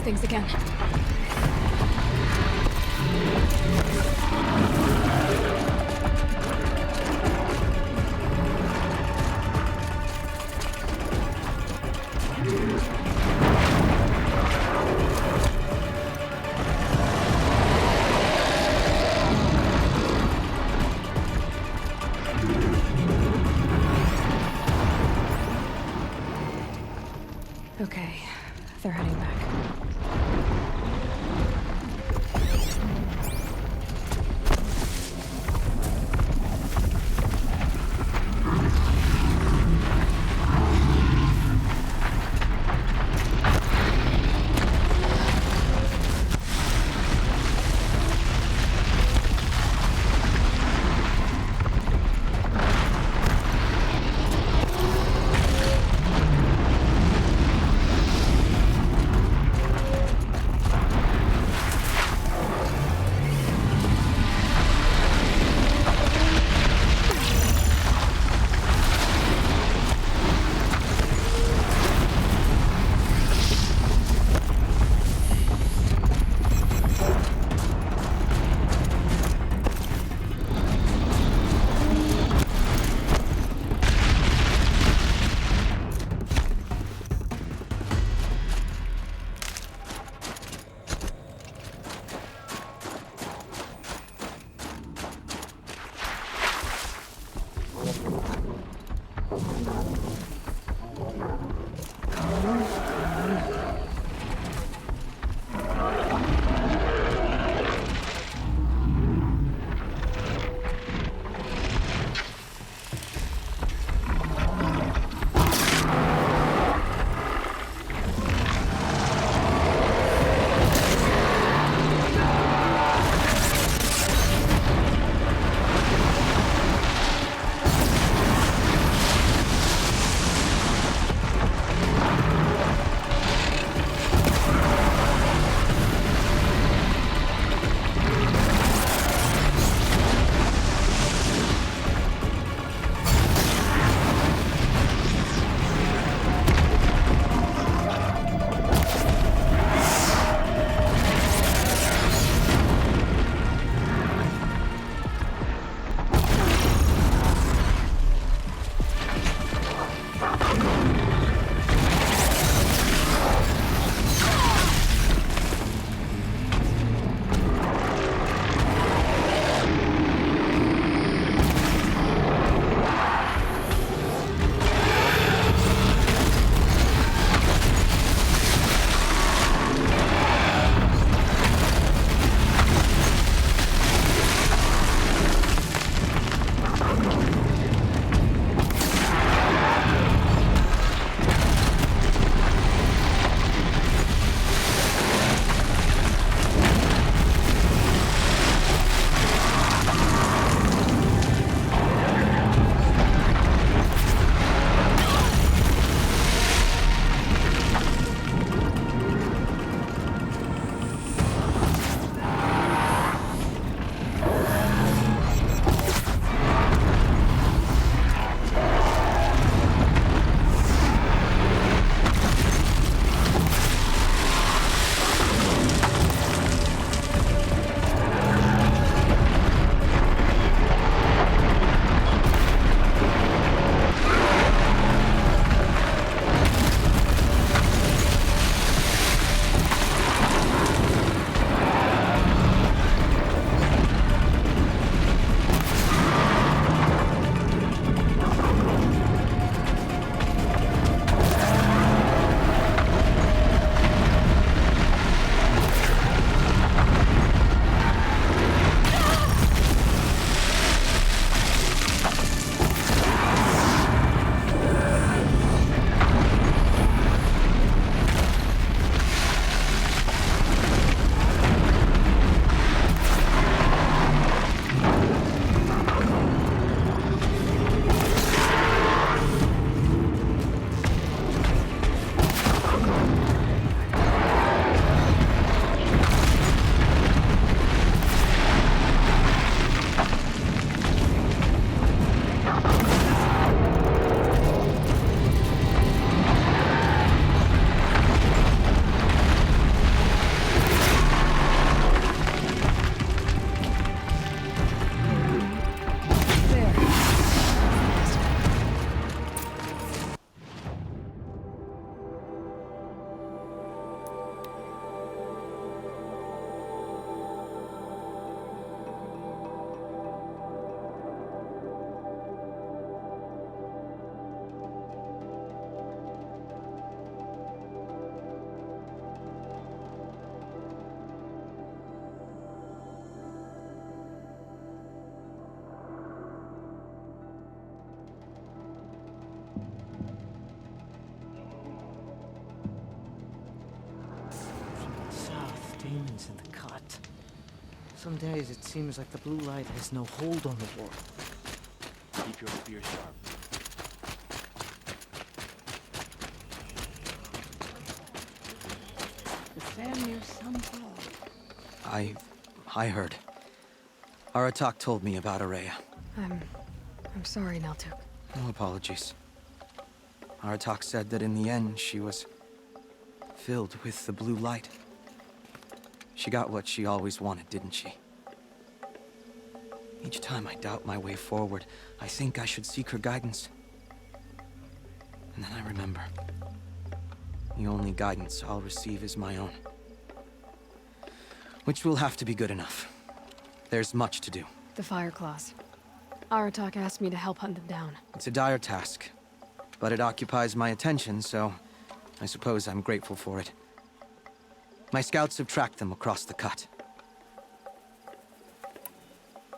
things again. Okay, they're heading back. tensions in the cut. Some days it seems like the blue light has no hold on the world. Keep your spear sharp. The sand near Sunfall. I heard. Aratak told me about Araya. I'm sorry, Naltuk. No apologies. Aratak said that in the end she was filled with the blue light. She got what she always wanted, didn't she? Each time I doubt my way forward, I think I should seek her guidance. And then I remember. The only guidance I'll receive is my own. Which will have to be good enough. There's much to do. The Fire Claws. Aratak asked me to help hunt them down. It's a dire task, but it occupies my attention, so I suppose I'm grateful for it. My scouts have tracked them across the cut.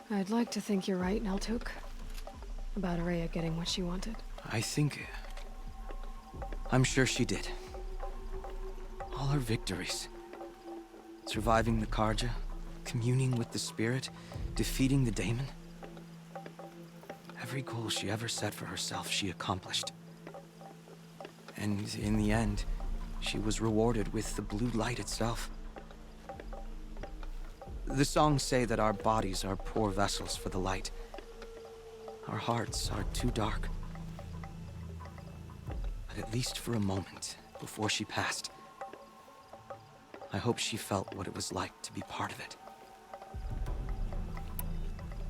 I'd like to think you're right, Naltuk. About Araya getting what she wanted. I'm sure she did. All her victories. Surviving the Karja, communing with the spirit, defeating the daemon. Every goal she ever set for herself, she accomplished. And in the end, she was rewarded with the blue light itself. The songs say that our bodies are poor vessels for the light. Our hearts are too dark. But at least for a moment, before she passed, I hope she felt what it was like to be part of it.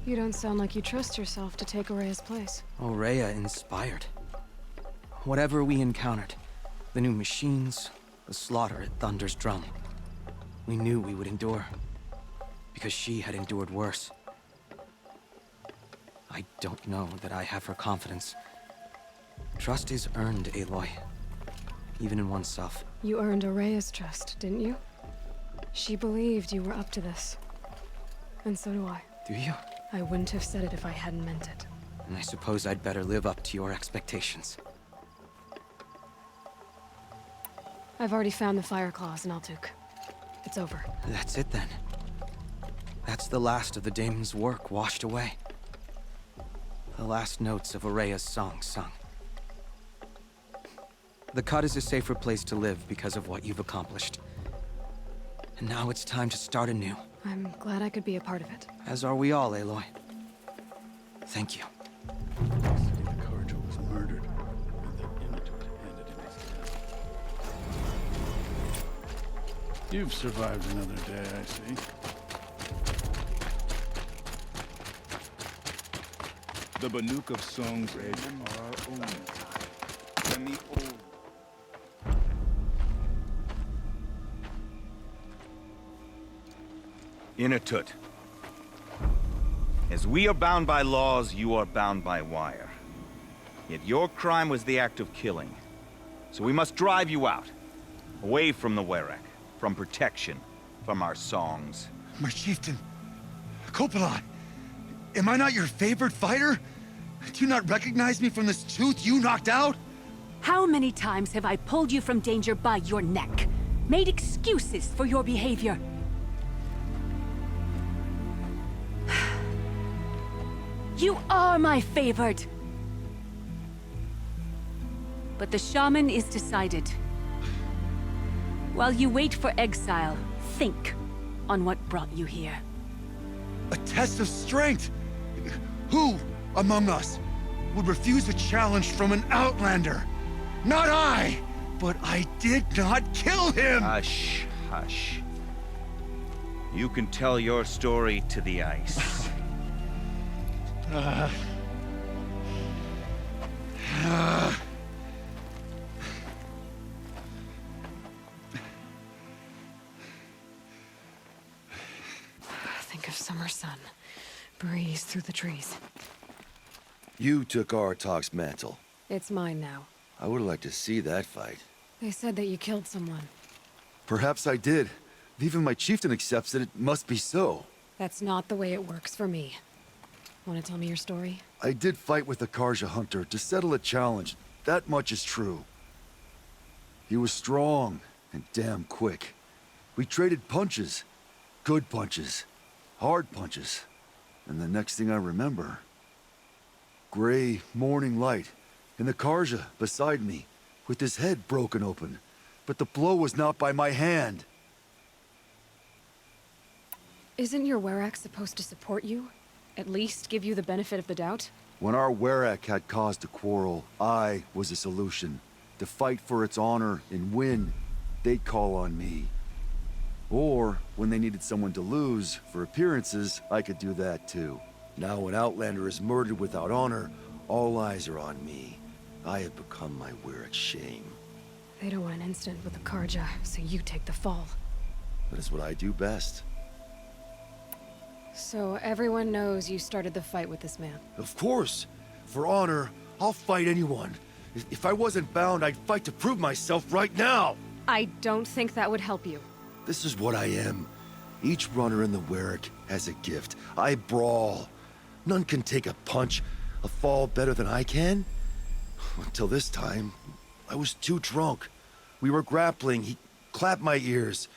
You don't sound like you trust yourself to take Araya's place. Rhea inspired. Whatever we encountered, the new machines, the slaughter at Thunder's drum, we knew we would endure, because she had endured worse. I don't know that I have her confidence. Trust is earned, Aloy, even in oneself. You earned Araya's trust, didn't you? She believed you were up to this. And so do I. Do you? I wouldn't have said it if I hadn't meant it. And I suppose I'd better live up to your expectations. I've already found the Fire Claws, Naltuk. It's over. That's it then. That's the last of the daemon's work washed away. The last notes of Araya's song sung. The cut is a safer place to live because of what you've accomplished. And now it's time to start anew. I'm glad I could be a part of it. As are we all, Aloy. Thank you. The Karja was murdered, and the Inuit handed him his death. You've survived another day, I see. The Banuk of Song's Edge are our own. And the old. Inatut. As we are bound by laws, you are bound by wire. Yet your crime was the act of killing. So we must drive you out. Away from the Werek, from protection, from our songs. My chieftain, Kopalai, am I not your favorite fighter? Do you not recognize me from this tooth you knocked out? How many times have I pulled you from danger by your neck? Made excuses for your behavior? You are my favored! But the shaman is decided. While you wait for exile, think on what brought you here. A test of strength! Who among us would refuse a challenge from an outlander? Not I! But I did not kill him! Hush, hush. You can tell your story to the ice. Think of summer sun. Breeze through the trees. You took Aratak's mantle. It's mine now. I would like to see that fight. They said that you killed someone. Perhaps I did. If even my chieftain accepts that it must be so. That's not the way it works for me. Want to tell me your story? I did fight with the Karja hunter to settle a challenge. That much is true. He was strong and damn quick. We traded punches, Good punches. Hard punches. And the next thing I remember... gray morning light, and the Karja beside me, with his head broken open. But the blow was not by my hand. Isn't your Werak supposed to support you? At least give you the benefit of the doubt? When our Werak had cause to quarrel, I was the solution. To fight for its honor and win, they'd call on me. Or, when they needed someone to lose, for appearances, I could do that too. Now when Outlander is murdered without honor, all eyes are on me. I have become my Werak's shame. They don't want an incident with the Karja, so you take the fall. That is what I do best. So everyone knows you started the fight with this man. Of course! For honor, I'll fight anyone. If I wasn't bound, I'd fight to prove myself right now! I don't think that would help you. This is what I am. Each runner in the Werak has a gift. I brawl. None can take a punch, a fall better than I can. Until this time, I was too drunk. We were grappling, he clapped my ears.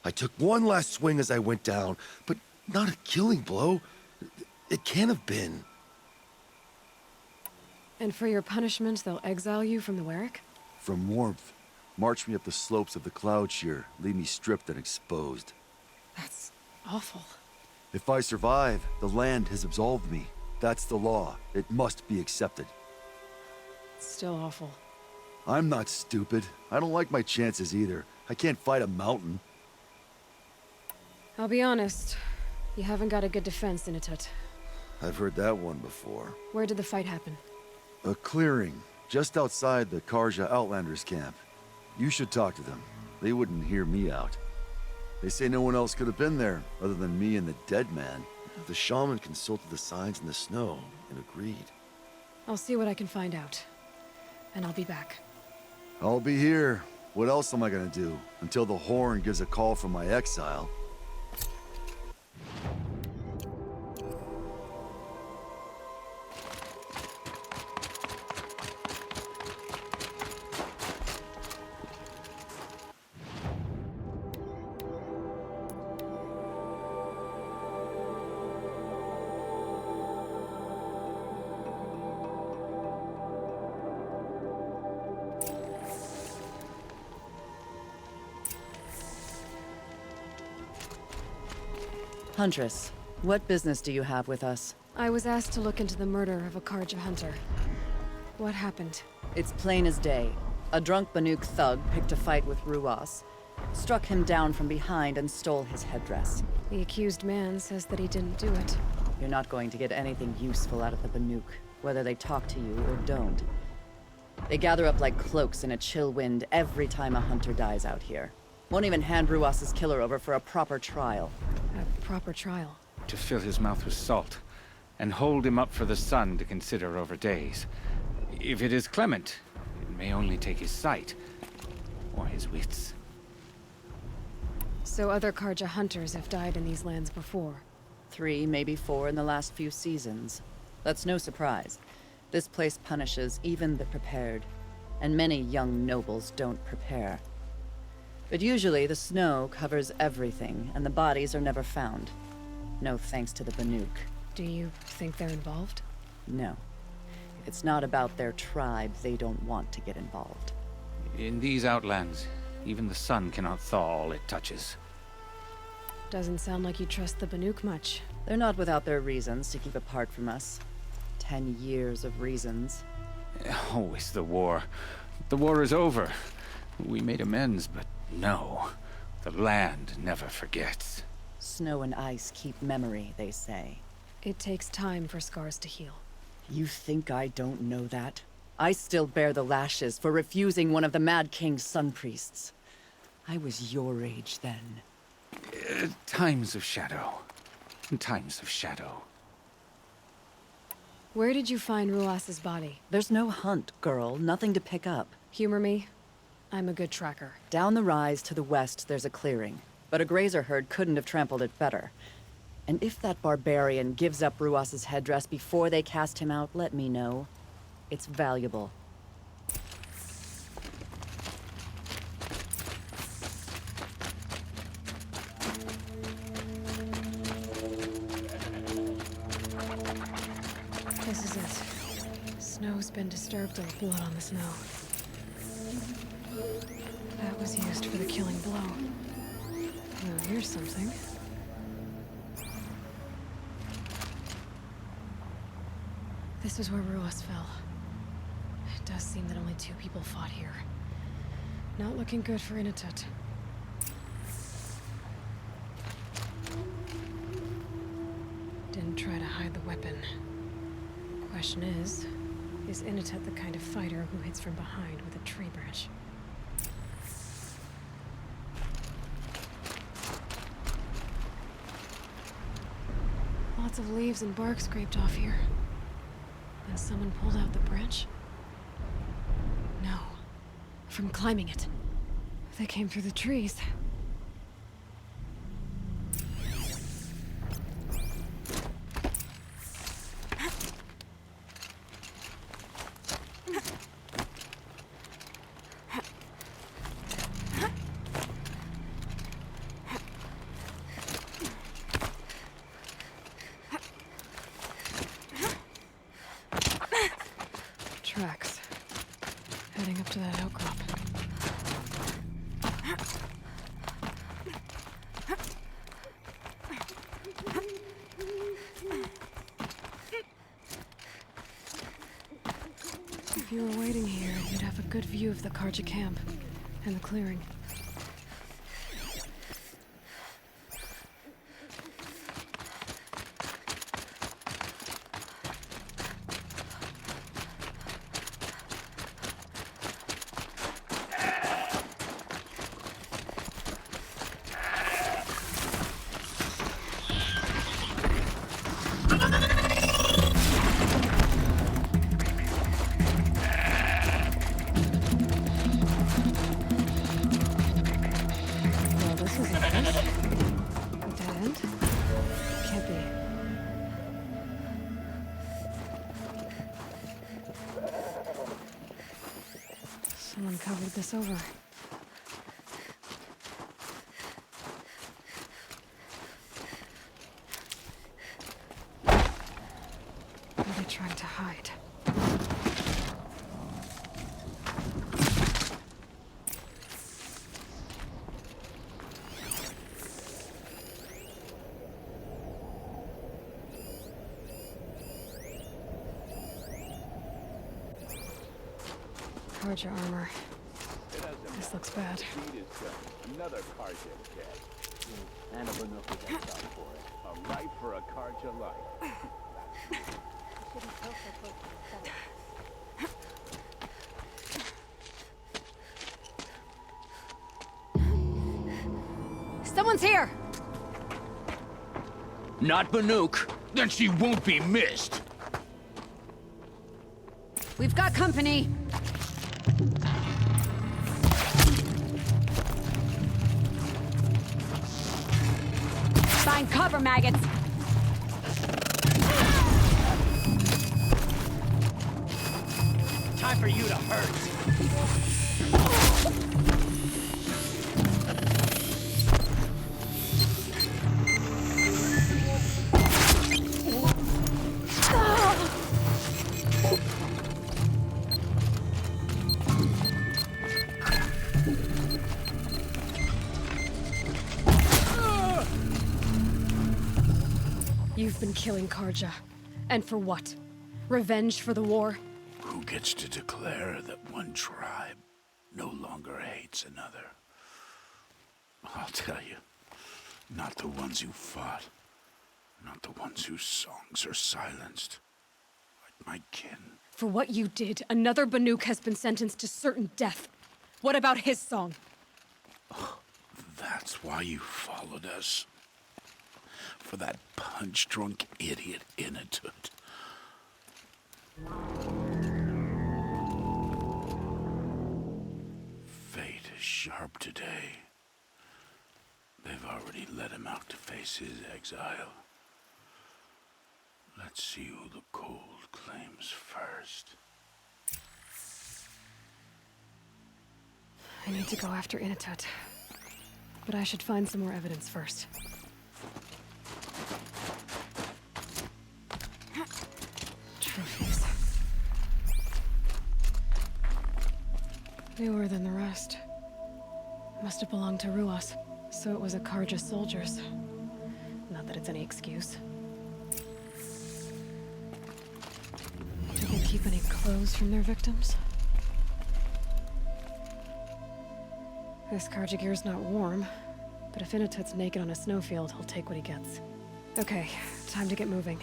I took one last swing as I went down, but not a killing blow. It can't have been. And for your punishment, they'll exile you from the Werak? From warmth. March me up the slopes of the cloud shear, leave me stripped and exposed. That's awful. If I survive, the land has absolved me. That's the law. It must be accepted. It's still awful. I'm not stupid. I don't like my chances either. I can't fight a mountain. I'll be honest. You haven't got a good defense, Initut. I've heard that one before. Where did the fight happen? A clearing, just outside the Karja Outlanders camp. You should talk to them. They wouldn't hear me out. They say no one else could have been there, other than me and the dead man. The shaman consulted the signs in the snow and agreed. I'll see what I can find out. And I'll be back. I'll be here. What else am I gonna do? Until the horn gives a call from my exile. Huntress, what business do you have with us? I was asked to look into the murder of a Karja hunter. What happened? It's plain as day. A drunk Banuk thug picked a fight with Ruas, struck him down from behind and stole his headdress. The accused man says that he didn't do it. You're not going to get anything useful out of the Banuk, whether they talk to you or don't. They gather up like cloaks in a chill wind every time a hunter dies out here. Won't even hand Ruas's killer over for a proper trial. A proper trial. To fill his mouth with salt, and hold him up for the sun to consider over days. If it is clement, it may only take his sight, or his wits. So other Karja hunters have died in these lands before. 3, maybe 4 in the last few seasons. That's no surprise. This place punishes even the prepared, and many young nobles don't prepare. But usually the snow covers everything, and the bodies are never found. No thanks to the Banuk. Do you think they're involved? No. If it's not about their tribe, they don't want to get involved. In these outlands, even the sun cannot thaw all it touches. Doesn't sound like you trust the Banuk much. They're not without their reasons to keep apart from us. 10 years of reasons. Always the war. The war is over. We made amends, but no. The land never forgets. Snow and ice keep memory, they say. It takes time for scars to heal. You think I don't know that? I still bear the lashes for refusing one of the Mad King's sun priests. I was your age then. Times of shadow. Times of shadow. Where did you find Ruas's body? There's no hunt, girl. Nothing to pick up. Humor me. I'm a good tracker. Down the rise to the west, there's a clearing. But a grazer herd couldn't have trampled it better. And if that barbarian gives up Ruas's headdress before they cast him out, let me know. It's valuable. this is it. Snow's been disturbed with blood on the snow. That was used for the killing blow. Now here's something. This is where Ruas fell. It does seem that only 2 people fought here. Not looking good for Inatut. Didn't try to hide the weapon. Question is Inatut the kind of fighter who hits from behind with a tree branch? Lots of leaves and bark scraped off here. And someone pulled out the branch? No. From climbing it. They came through the trees. Tracks. Heading up to that outcrop. If you were waiting here, you'd have a good view of the Karja camp and the clearing. Someone covered this over. What are they trying to hide? Karja armor. This looks bad. Another Karja dead. And a Banuka gets out for it. A life for a Karja life. Someone's here! Not Banuk. Then she won't be missed. We've got company! Find cover, maggots! Time for you to hurt. You've been killing Karja. And for what? Revenge for the war? Who gets to declare that one tribe no longer hates another? I'll tell you, not the ones who fought, not the ones whose songs are silenced, like my kin. For what you did, another Banuk has been sentenced to certain death. What about his song? That's why you followed us. For that punch-drunk idiot Inatut. Fate is sharp today. They've already let him out to face his exile. Let's see who the cold claims first. I need to go after Inatut. But I should find some more evidence first. trophies. Newer than the rest. Must have belonged to Ruas, so it was a Karja soldiers. Not that it's any excuse. Did they keep any clothes from their victims? This Karja gear's not warm, but if Inatut's naked on a snowfield, he'll take what he gets. Okay, time to get moving.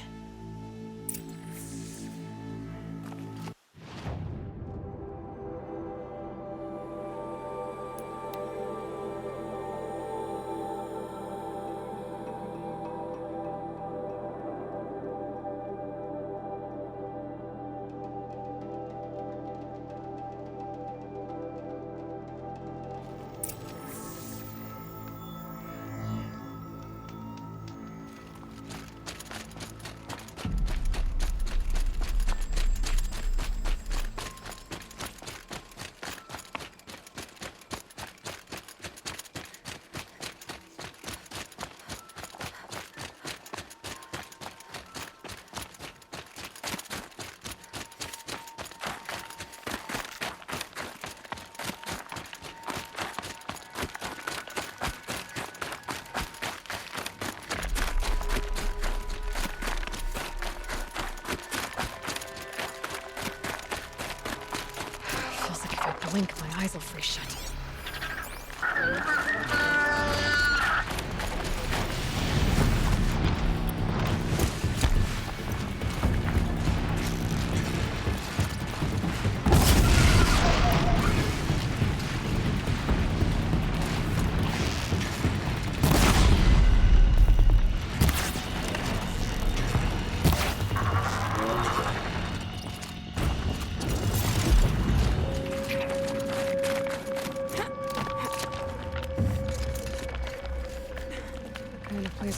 Blink, my eyes will freeze shut.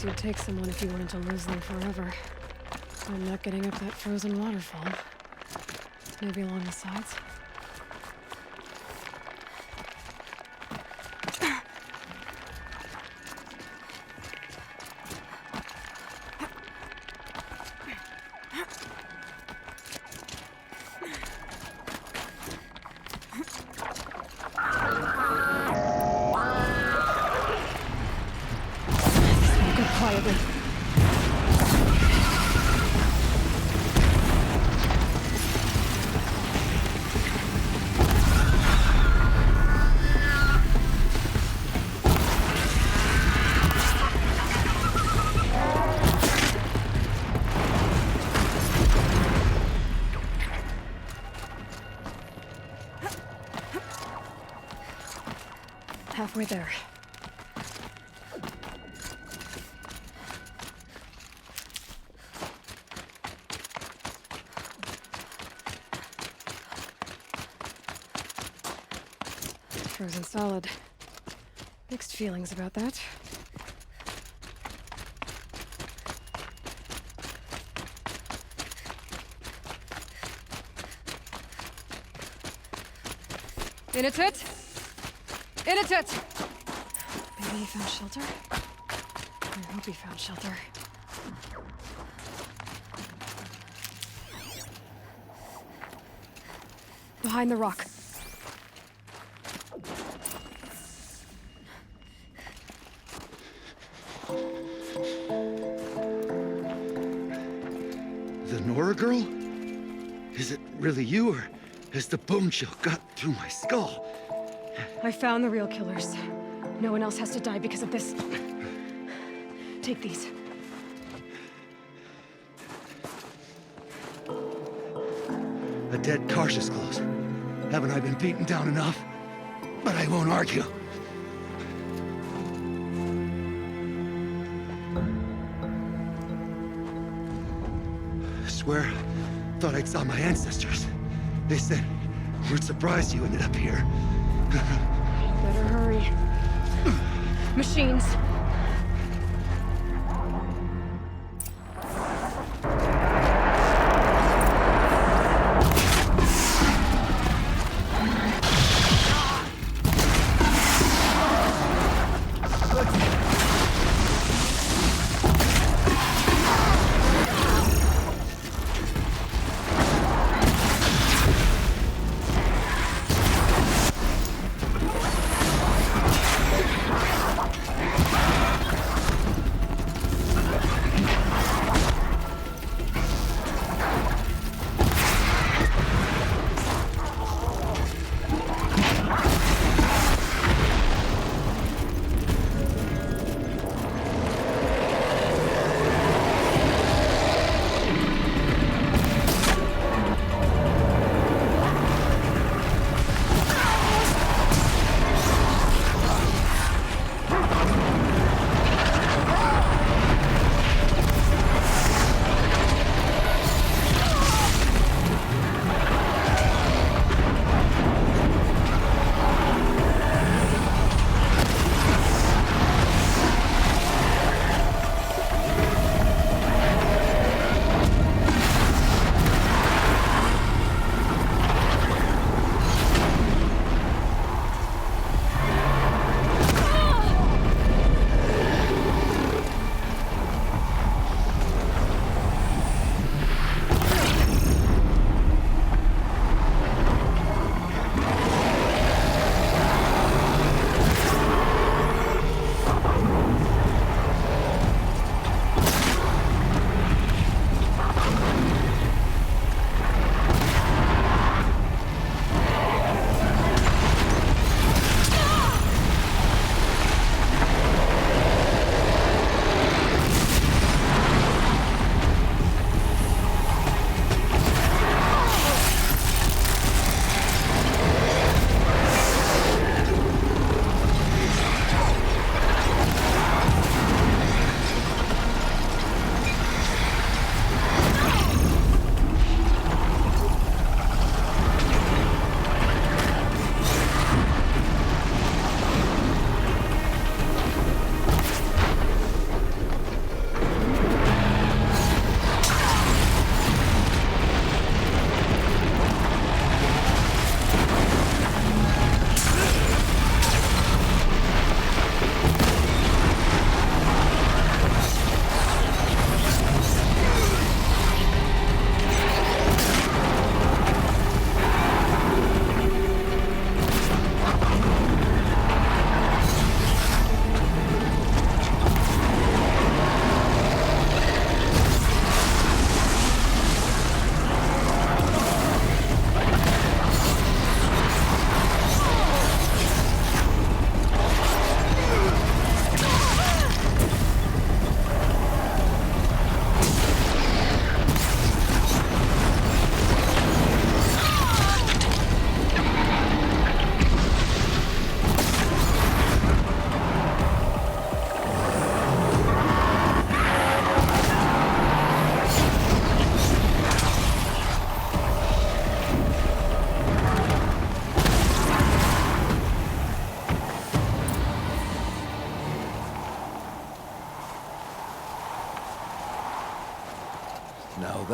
You'd take someone if you wanted to lose them forever. I'm not getting up that frozen waterfall. Maybe along the sides? Quietly. Halfway there. Frozen solid. Mixed feelings about that. Inatut! Inatut! Maybe he found shelter? I hope he found shelter. Behind the rock. The Nora girl? Is it really you, or has the bone chill got through my skull? I found the real killers. No one else has to die because of this. Take these. A dead Karja's close. Haven't I been beaten down enough? But I won't argue. Swear, thought I'd saw my ancestors. They said, we're surprised you ended up here. Better hurry. Machines.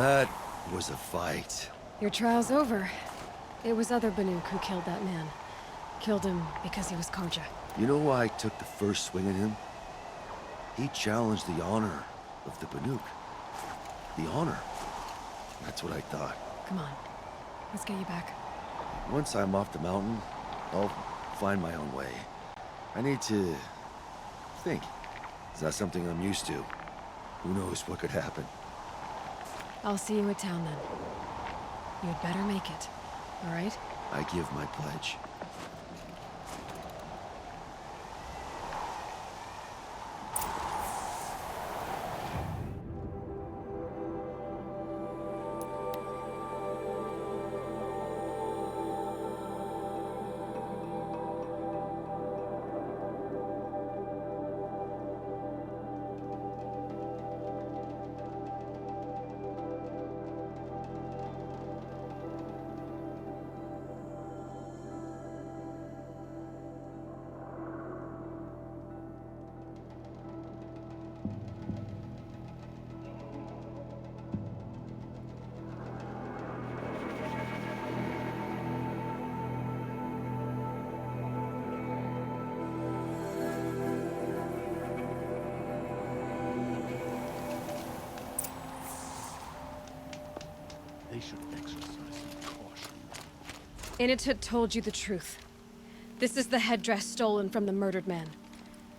that was a fight. Your trial's over. It was other Banuk who killed that man. Killed him because he was Karja. You know why I took the first swing at him? He challenged the honor of the Banuk. The honor. That's what I thought. Come on. Let's get you back. Once I'm off the mountain, I'll find my own way. I need to think. It's not something I'm used to. Who knows what could happen? I'll see you at town then. You'd better make it, all right? I give my pledge. They should exercise some caution. Initut told you the truth. This is the headdress stolen from the murdered man.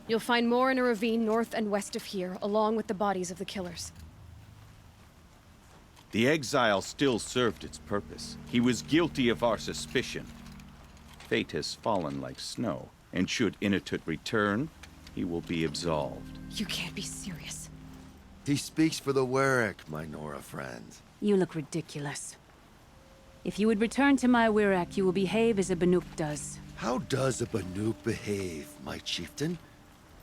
You'll find more in a ravine north and west of here, along with the bodies of the killers. The exile still served its purpose. He was guilty of our suspicion. Fate has fallen like snow, and should Initut return, he will be absolved. You can't be serious. He speaks for the Warwick, my Nora friend. You look ridiculous. If you would return to my Wirrak, you will behave as a Banuk does. How does a Banuk behave, my chieftain?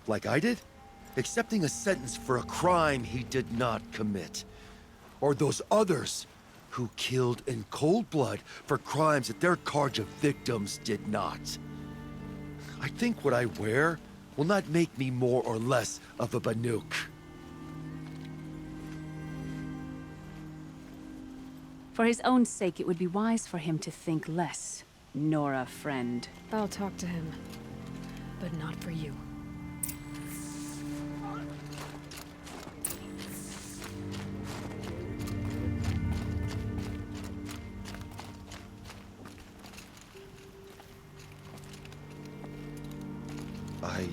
Like I did? Accepting a sentence for a crime he did not commit. Or those others who killed in cold blood for crimes that their Karja victims did not. I think what I wear will not make me more or less of a Banuk. For his own sake, it would be wise for him to think less. Nora, friend. I'll talk to him. But not for you. I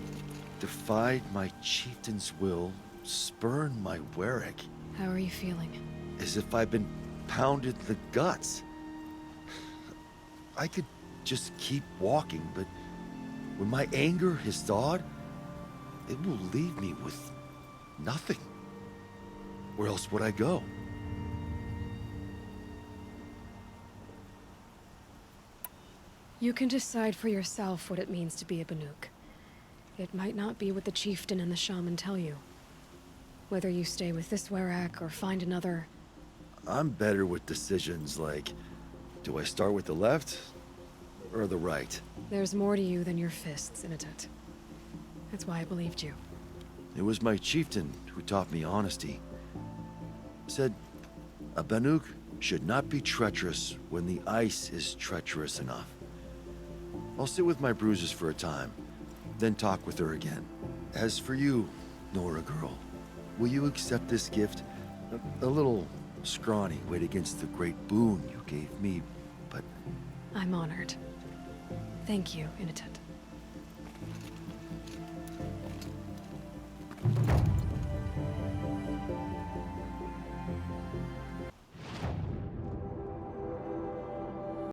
defied my chieftain's will, spurned my Warwick, How are you feeling? as if I'd been pounded in the guts. I could just keep walking, but when my anger has thawed, it will leave me with nothing. Where else would I go? You can decide for yourself what it means to be a Banuk. It might not be what the chieftain and the shaman tell you. Whether you stay with this Warwick or find another... I'm better with decisions like, do I start with the left or the right? There's more to you than your fists, Initut. That's why I believed you. It was my chieftain who taught me honesty. Said, a Banuk should not be treacherous when the ice is treacherous enough. I'll sit with my bruises for a time, then talk with her again. As for you, Nora girl, will you accept this gift? A little scrawny weighed against the great boon you gave me, but... I'm honored. Thank you, Initut.